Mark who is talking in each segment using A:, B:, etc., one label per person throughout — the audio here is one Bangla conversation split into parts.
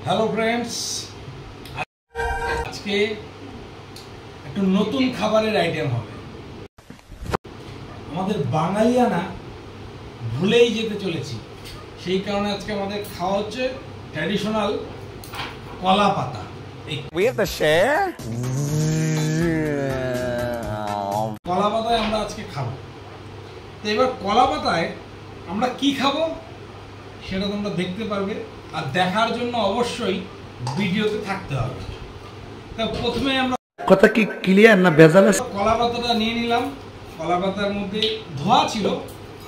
A: হ্যালো ফ্রেন্ডস, আজকে একটু নতুন খাবারের আইটেম হবে। আমাদের বাঙালিয়ানা ভুলেই যেতে চলেছি, সেই কারণে আজকে আমাদের খাওয়া হচ্ছে ট্র্যাডিশনাল কলা পাতা। কলা পাতায় আমরা আজকে খাবো। তো এবার কলা পাতায় আমরা কি খাবো সেটা তোমরা দেখতে পারবে, আর দেখার জন্য অবশ্যই ভিডিওতে থাকতে হবে। তা প্রথমে আমরা
B: কথা কি ক্লিয়ার না ভেজাল আছে?
A: কলা পাতাটা নিয়ে নিলাম। কলা পাতার মধ্যে ধোয়া ছিল,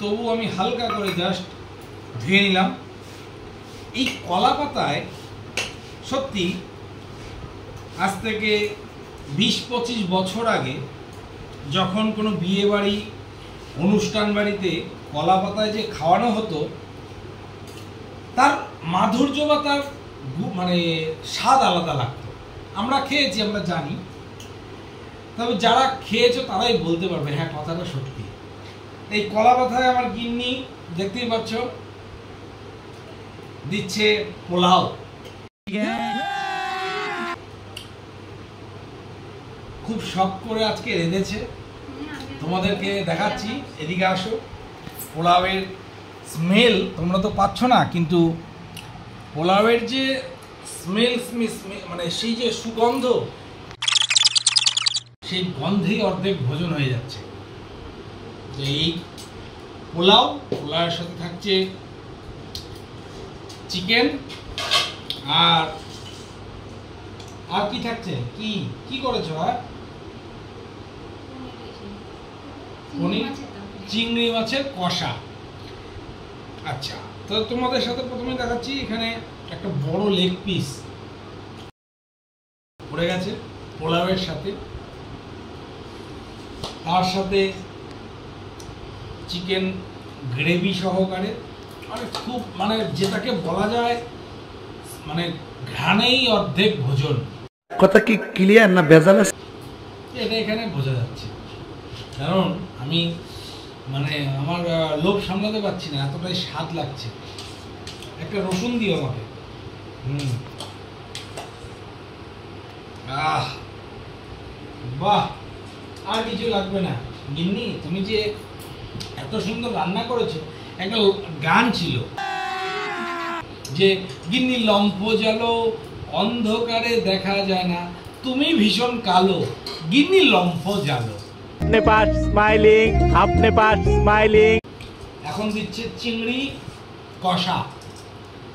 A: তবু আমি হালকা করে জাস্ট ধুয়ে নিলাম। এই কলা পাতায় সত্যি আজ থেকে 20-25 বছর আগে যখন কোনো বিয়ে বাড়ি অনুষ্ঠান বাড়িতে কলা পাতায় যে খাওয়ানো হতো, তার মাধুর্য বা তার মানে স্বাদ আলাদা লাগতো। আমরা খেয়েছি, আমরা জানি, তবে যারা খেয়েছো তারাই বলতে পারবে হ্যাঁ কথাটা সত্যি। এই কলা পাতায় আমার গিন্নি দেখতেই পাচ্ছ দিচ্ছে পোলাও। খুব শখ করে আজকে রেঁধেছে, তোমাদেরকে দেখাচ্ছি। এদিকে আসো। পোলাওয়ের স্মেল তোমরা তো পাচ্ছ না, কিন্তু পোলাওয়ের যে স্মেল মানে সেই যে সুগন্ধ, সেই গন্ধেই অর্ধেক ভোজন হয়ে যাচ্ছে। এই পোলাওয়ের সাথে থাকছে চিকেন, আর কি থাকছে? কি করেছো? পনির, চিংড়ি মাছের কষা। আচ্ছা, তো তোমাদের সাথে প্রথমে দেখাচ্ছি এখানে একটা বড় লেগ পিস পড়ে গেছে পোলাওয়ের সাথে, তার সাথে চিকেন গ্রেভি সহকারে, মানে খুব মানে যেটাকে বলা যায় মানে ঘ্রাণেই অর্ধেক ভোজন।
B: কথা কি ক্লিয়ার না ভেজাল আছে?
A: এটা এখানে বোঝা যাচ্ছে, কারণ আমি মানে আমার লোভ সামলাতে পারছি না, এতটাই স্বাদ লাগছে। একটা রসুন দিও আমাকে। বাহ, আর কিছু লাগবে না। গিন্নি, তুমি যে এত সুন্দর রান্না করেছো, একটা গান ছিল যে গিন্নি লম্ফ জালো অন্ধকারে দেখা যায় না, তুমি ভীষণ কালো, গিন্নি লম্ফ জালো।
C: अपने पास स्माइलिंग, अपने पास स्माइलिंग।
A: এখন দিচ্ছে চিংড়ি কষা।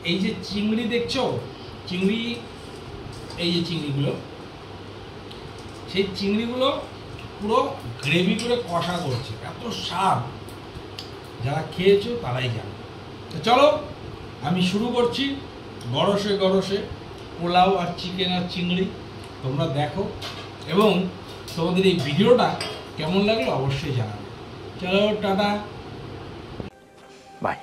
A: এই যে চিংড়ি দেখছো, এই যে চিংড়িগুলো, সেই চিংড়িগুলো পুরো গ্রেভি করে কষা করছে, এত স্বাদ। যারা খেয়েছো তারাই জানে। তো চলো আমি শুরু করছি। গরসে পোলাও আর চিকেন আর চিংড়ি তোমরা দেখো, এবং তোমাদের এই ভিডিওটা কেমন লাগলো অবশ্যই জানাবে। চলো, টাটা,
C: बाय।